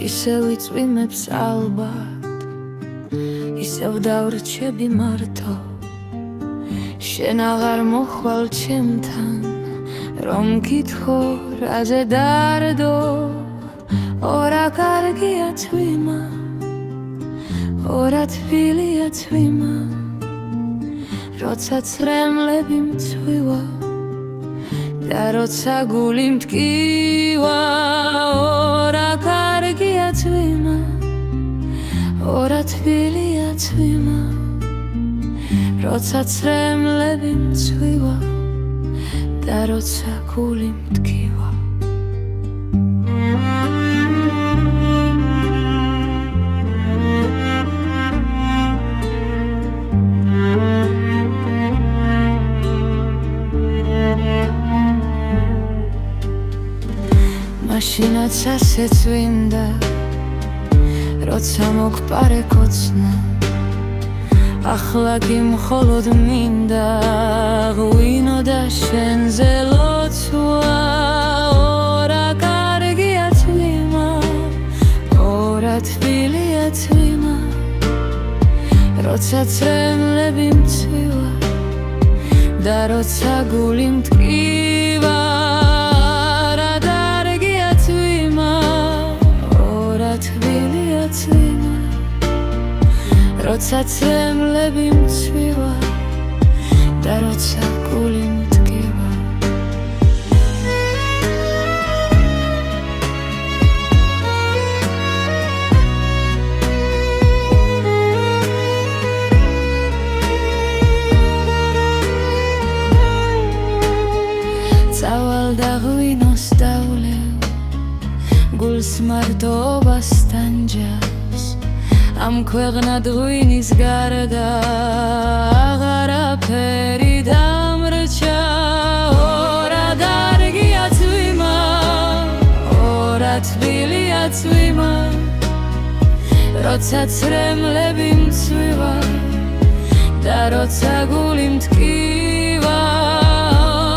ისევ იწვიმებს ალბათ, ისევ დავრჩები მარტო. შენ აღარ მოხვალ ჩემთან, რომ გითხო რაზე დარდო. ორა კარგია თვიმა, ორა თბილია თვიმა, როცა ცრემლები მწვივა და როცა გული მტკივა. ორა კარგია თვიმა, ორა თბილია თვიმა, როცა ცრემლები მწვივა და როცა გული მტკივა. მაშინაც ასე წვინდა, როცა მოგპარე კოცნა. ახლა კი მხოლოდ მინდა ღვინო და შენზე ლოცვა. ორა კარგია თვიმა, ორა თბილია თვიმა, როცა ცრემლები მწვივა და როცა გული მტკივა. როცა ცრემლები მწვივა და როცა გული მტკივა. წავალ და ღვინოს დავლევ, გულს მარტოობას თანჯავს. ამ ქვეყნად ღვინის გარდა აღარაფერი დამრჩა. ორა დარგია თვიმა, ორა თბილია თვიმა, როცა ცრემლები მწვივა და როცა გული მტკივა.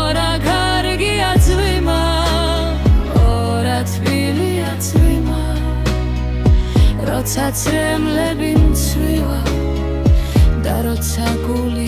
ორა კარგია თვიმა, ორა თბილია თვიმა, როცა ცრემლები მწვივა და როცა გული